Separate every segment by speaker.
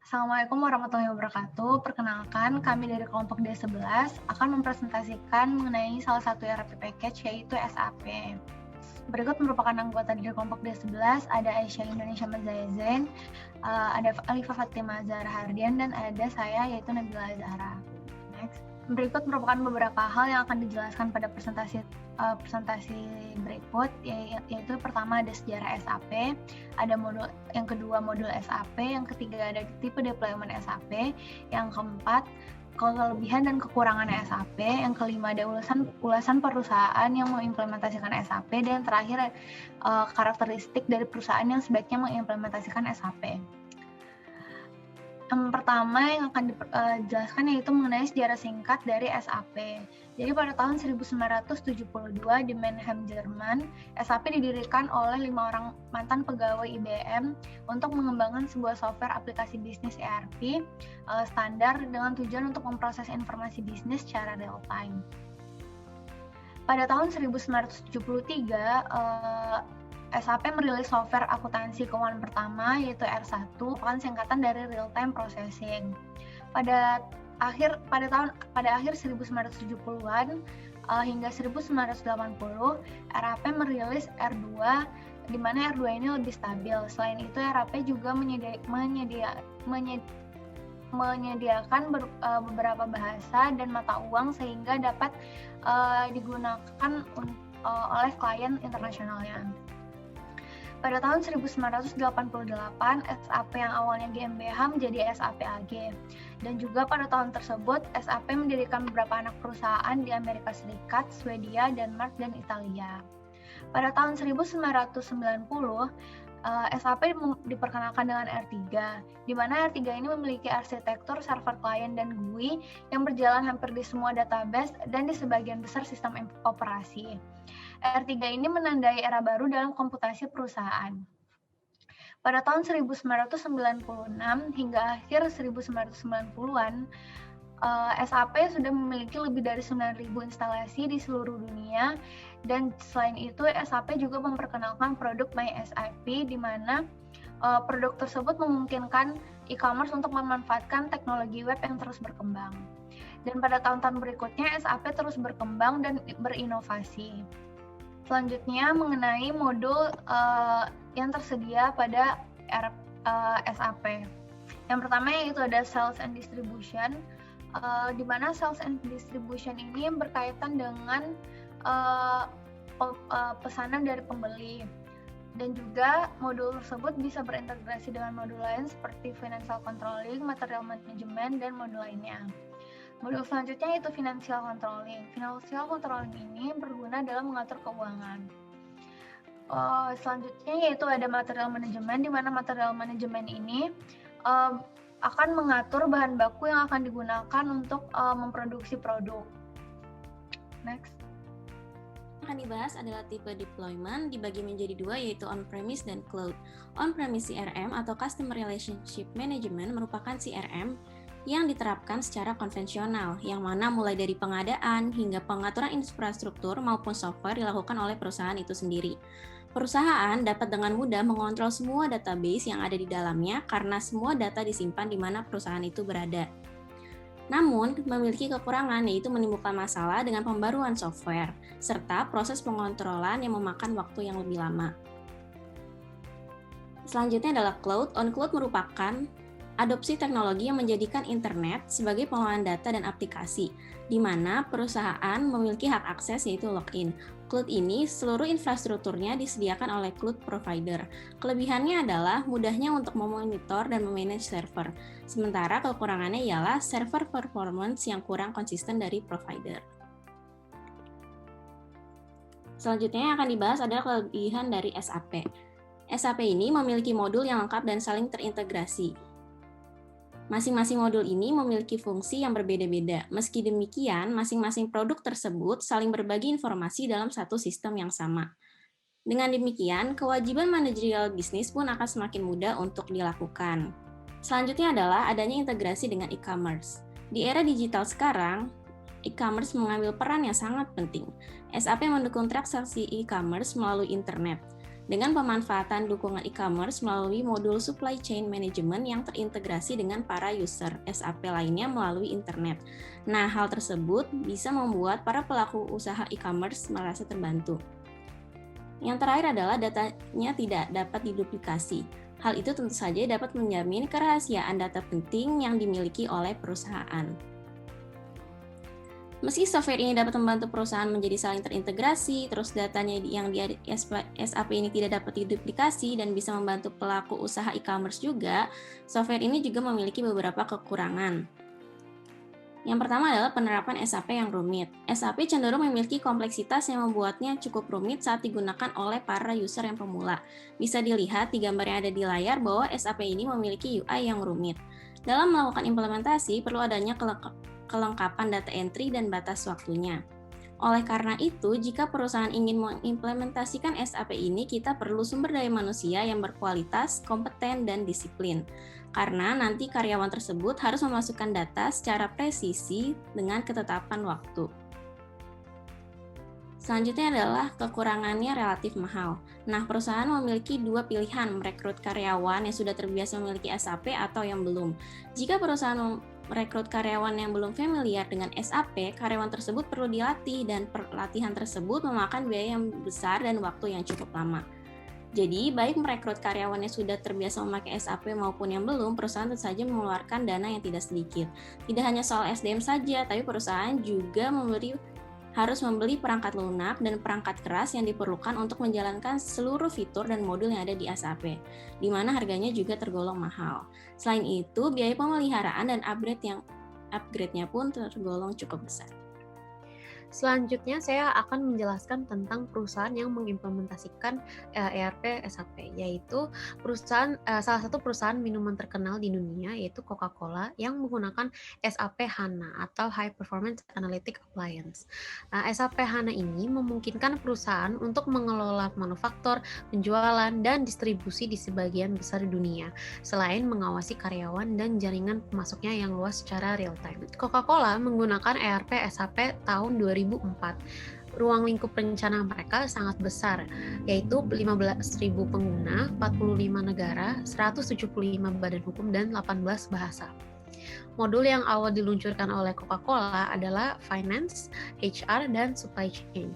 Speaker 1: Assalamualaikum warahmatullahi wabarakatuh. Perkenalkan, kami dari kelompok D11 akan mempresentasikan mengenai salah satu ERP package yaitu SAP. Berikut merupakan anggota dari kelompok D11, ada Aisyah Indonesia Mazaya Zain, ada Alifah Fatimah Zahra Hardian, dan ada saya yaitu Nabila Zahra. Next. Berikut merupakan beberapa hal yang akan dijelaskan pada presentasi berikut, yaitu pertama ada sejarah SAP, ada modul yang kedua modul SAP, yang ketiga ada tipe deployment SAP, yang keempat kelebihan dan kekurangan SAP, yang kelima ada ulasan perusahaan yang mengimplementasikan SAP, dan yang terakhir karakteristik dari perusahaan yang sebaiknya mengimplementasikan SAP. Yang pertama yang akan dijelaskan yaitu mengenai sejarah singkat dari SAP. Jadi pada tahun 1972 di Mannheim, Jerman, SAP didirikan oleh 5 orang mantan pegawai IBM untuk mengembangkan sebuah software aplikasi bisnis ERP standar dengan tujuan untuk memproses informasi bisnis secara real time. Pada tahun 1973, SAP merilis software akuntansi keuangan pertama yaitu R1, merupakan singkatan dari Real Time Processing. Pada akhir 1970-an hingga 1980, RAP merilis R2, di mana R2 ini lebih stabil. Selain itu, RAP juga menyediakan beberapa bahasa dan mata uang sehingga dapat digunakan oleh klien internasionalnya. Pada tahun 1988, SAP yang awalnya GmbH menjadi SAP AG. Dan juga pada tahun tersebut, SAP mendirikan beberapa anak perusahaan di Amerika Serikat, Swedia, Denmark, dan Italia. Pada tahun 1990, SAP diperkenalkan dengan R3, di mana R3 ini memiliki arsitektur server klien dan GUI yang berjalan hampir di semua database dan di sebagian besar sistem operasi. R3 ini menandai era baru dalam komputasi perusahaan. Pada tahun 1996 hingga akhir 1990-an, SAP sudah memiliki lebih dari 9.000 instalasi di seluruh dunia, dan selain itu SAP juga memperkenalkan produk MySAP, di mana produk tersebut memungkinkan e-commerce untuk memanfaatkan teknologi web yang terus berkembang. Dan pada tahun-tahun berikutnya SAP terus berkembang dan berinovasi. Selanjutnya mengenai modul yang tersedia pada SAP. Yang pertama yaitu ada Sales and Distribution, di mana Sales and Distribution ini berkaitan dengan pesanan dari pembeli. Dan juga modul tersebut bisa berintegrasi dengan modul lain seperti Financial Controlling, Material Management, dan modul lainnya. Modul selanjutnya yaitu Financial Controlling. Financial Controlling ini berguna dalam mengatur keuangan. Selanjutnya yaitu ada Material Management, di mana Material Management ini akan mengatur bahan baku yang akan digunakan untuk memproduksi produk. Next.
Speaker 2: Yang akan dibahas adalah tipe deployment, dibagi menjadi dua yaitu on-premise dan cloud. On-premise CRM atau Customer Relationship Management merupakan CRM yang diterapkan secara konvensional, yang mana mulai dari pengadaan hingga pengaturan infrastruktur maupun software dilakukan oleh perusahaan itu sendiri. Perusahaan dapat dengan mudah mengontrol semua database yang ada di dalamnya karena semua data disimpan di mana perusahaan itu berada. Namun, memiliki kekurangan yaitu menimbulkan masalah dengan pembaruan software, serta proses pengontrolan yang memakan waktu yang lebih lama. Selanjutnya adalah cloud. On cloud merupakan adopsi teknologi yang menjadikan internet sebagai pengelolaan data dan aplikasi, di mana perusahaan memiliki hak akses yaitu login. Cloud ini seluruh infrastrukturnya disediakan oleh cloud provider. Kelebihannya adalah mudahnya untuk memonitor dan memanage server, sementara kekurangannya ialah server performance yang kurang konsisten dari provider. Selanjutnya yang akan dibahas adalah kelebihan dari SAP. SAP ini memiliki modul yang lengkap dan saling terintegrasi. Masing-masing modul ini memiliki fungsi yang berbeda-beda. Meski demikian, masing-masing produk tersebut saling berbagi informasi dalam satu sistem yang sama. Dengan demikian, kewajiban manajerial bisnis pun akan semakin mudah untuk dilakukan. Selanjutnya adalah adanya integrasi dengan e-commerce. Di era digital sekarang, e-commerce mengambil peran yang sangat penting. SAP mendukung transaksi e-commerce melalui internet. dengan pemanfaatan dukungan e-commerce melalui modul supply chain management yang terintegrasi dengan para user SAP lainnya melalui internet. Nah, hal tersebut bisa membuat para pelaku usaha e-commerce merasa terbantu. Yang terakhir adalah datanya tidak dapat diduplikasi. Hal itu tentu saja dapat menjamin kerahasiaan data penting yang dimiliki oleh perusahaan. Meski software ini dapat membantu perusahaan menjadi saling terintegrasi, terus datanya yang di SAP ini tidak dapat diduplikasi dan bisa membantu pelaku usaha e-commerce juga, software ini juga memiliki beberapa kekurangan. Yang pertama adalah penerapan SAP yang rumit. SAP cenderung memiliki kompleksitas yang membuatnya cukup rumit saat digunakan oleh para user yang pemula. Bisa dilihat di gambar yang ada di layar bahwa SAP ini memiliki UI yang rumit. Dalam melakukan implementasi, perlu adanya kelengkapan data entry dan batas waktunya. Oleh karena itu, jika perusahaan ingin mengimplementasikan SAP ini, kita perlu sumber daya manusia yang berkualitas, kompeten, dan disiplin. Karena nanti karyawan tersebut harus memasukkan data secara presisi dengan ketetapan waktu. Selanjutnya adalah kekurangannya relatif mahal. Nah, perusahaan memiliki dua pilihan, merekrut karyawan yang sudah terbiasa memiliki SAP atau yang belum. Jika perusahaan merekrut karyawan yang belum familiar dengan SAP, karyawan tersebut perlu dilatih dan pelatihan tersebut memakan biaya yang besar dan waktu yang cukup lama. Jadi, baik merekrut karyawan yang sudah terbiasa memakai SAP maupun yang belum, perusahaan tentu saja mengeluarkan dana yang tidak sedikit. Tidak hanya soal SDM saja, tapi perusahaan juga harus membeli perangkat lunak dan perangkat keras yang diperlukan untuk menjalankan seluruh fitur dan modul yang ada di SAP, di mana harganya juga tergolong mahal. Selain itu, biaya pemeliharaan dan upgrade-nya pun tergolong cukup besar.
Speaker 3: Selanjutnya saya akan menjelaskan tentang perusahaan yang mengimplementasikan ERP SAP, yaitu salah satu perusahaan minuman terkenal di dunia yaitu Coca-Cola yang menggunakan SAP HANA atau High Performance Analytic Appliance. SAP HANA ini memungkinkan perusahaan untuk mengelola manufaktur, penjualan, dan distribusi di sebagian besar dunia, selain mengawasi karyawan dan jaringan pemasoknya yang luas secara real time. Coca-Cola menggunakan ERP SAP tahun 2004. Ruang lingkup rencana mereka sangat besar, yaitu 15.000 pengguna, 45 negara, 175 badan hukum, dan 18 bahasa. Modul yang awal diluncurkan oleh Coca-Cola adalah Finance, HR, dan Supply Chain.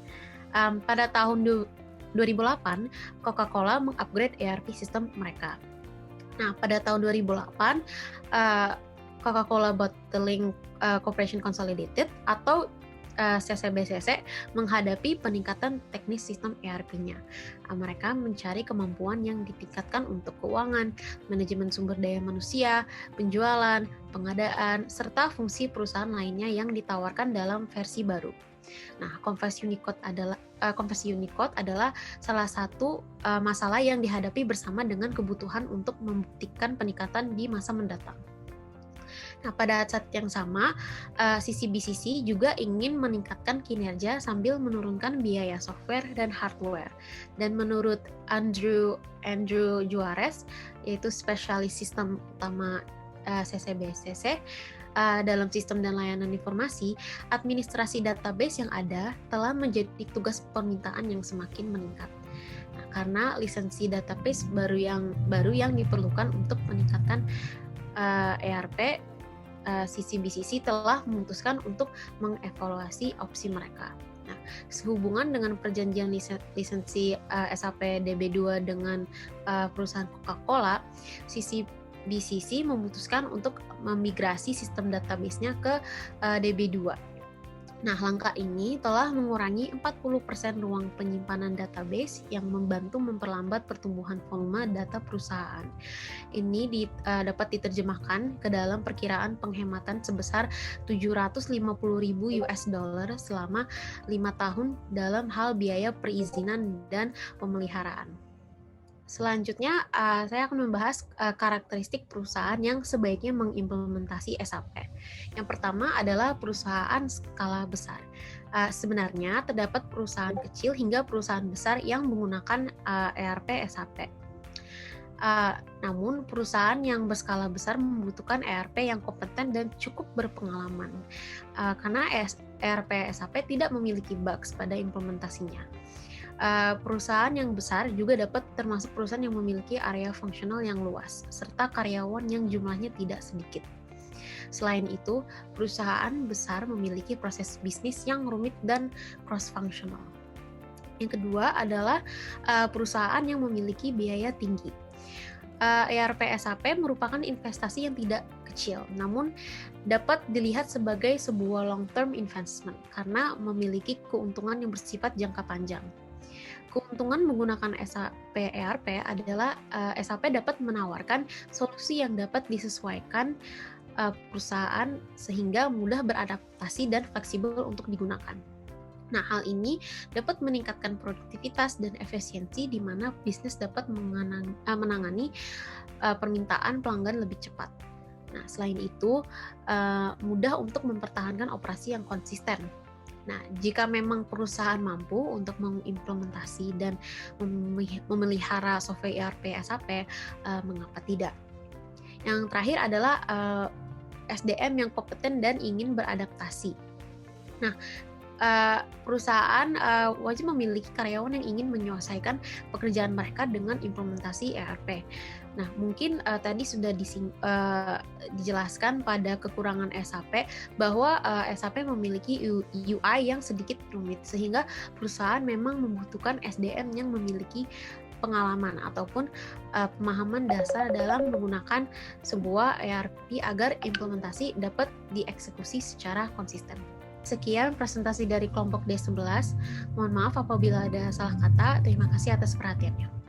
Speaker 3: Pada tahun 2008, Coca-Cola mengupgrade ERP sistem mereka. Nah, pada tahun 2008, Coca-Cola Bottling Corporation Consolidated atau CCBCC menghadapi peningkatan teknis sistem ERP-nya. Mereka mencari kemampuan yang ditingkatkan untuk keuangan, manajemen sumber daya manusia, penjualan, pengadaan, serta fungsi perusahaan lainnya yang ditawarkan dalam versi baru. Nah, konversi Unicode adalah salah satu masalah yang dihadapi bersama dengan kebutuhan untuk membuktikan peningkatan di masa mendatang. Nah, pada saat yang sama, CCBCC juga ingin meningkatkan kinerja sambil menurunkan biaya software dan hardware. Dan menurut Andrew Juarez, yaitu spesialis sistem utama CCBCC, dalam sistem dan layanan informasi, administrasi database yang ada telah menjadi tugas permintaan yang semakin meningkat. Nah, karena lisensi database baru yang diperlukan untuk meningkatkan ERP, CCBCC telah memutuskan untuk mengevaluasi opsi mereka. Nah, sehubungan dengan perjanjian lisensi SAP DB2 dengan perusahaan Coca-Cola, CCBCC memutuskan untuk memigrasi sistem database-nya ke DB2. Nah, langkah ini telah mengurangi 40% ruang penyimpanan database yang membantu memperlambat pertumbuhan volume data perusahaan. Ini dapat diterjemahkan ke dalam perkiraan penghematan sebesar $750.000 selama 5 tahun dalam hal biaya perizinan dan pemeliharaan. Selanjutnya, saya akan membahas karakteristik perusahaan yang sebaiknya mengimplementasi SAP. Yang pertama adalah perusahaan skala besar. Sebenarnya terdapat perusahaan kecil hingga perusahaan besar yang menggunakan ERP SAP. Namun, perusahaan yang berskala besar membutuhkan ERP yang kompeten dan cukup berpengalaman, karena ERP SAP tidak memiliki bugs pada implementasinya. Perusahaan yang besar juga dapat termasuk perusahaan yang memiliki area fungsional yang luas, serta karyawan yang jumlahnya tidak sedikit. Selain itu, perusahaan besar memiliki proses bisnis yang rumit dan cross-functional. Yang kedua adalah perusahaan yang memiliki biaya tinggi. ERP SAP merupakan investasi yang tidak kecil, namun dapat dilihat sebagai sebuah long-term investment karena memiliki keuntungan yang bersifat jangka panjang. Keuntungan menggunakan SAP ERP adalah SAP dapat menawarkan solusi yang dapat disesuaikan perusahaan sehingga mudah beradaptasi dan fleksibel untuk digunakan. Nah, hal ini dapat meningkatkan produktivitas dan efisiensi di mana bisnis dapat menangani permintaan pelanggan lebih cepat. Nah, selain itu, mudah untuk mempertahankan operasi yang konsisten. Nah, jika memang perusahaan mampu untuk mengimplementasi dan memelihara software ERP SAP, mengapa tidak? Yang terakhir adalah SDM yang kompeten dan ingin beradaptasi. Nah, perusahaan wajib memiliki karyawan yang ingin menyelesaikan pekerjaan mereka dengan implementasi ERP. Nah, mungkin tadi sudah dijelaskan pada kekurangan SAP bahwa SAP memiliki UI yang sedikit rumit, sehingga perusahaan memang membutuhkan SDM yang memiliki pengalaman ataupun pemahaman dasar dalam menggunakan sebuah ERP agar implementasi dapat dieksekusi secara konsisten. Sekian presentasi dari kelompok D11. Mohon maaf apabila ada salah kata. Terima kasih atas perhatiannya.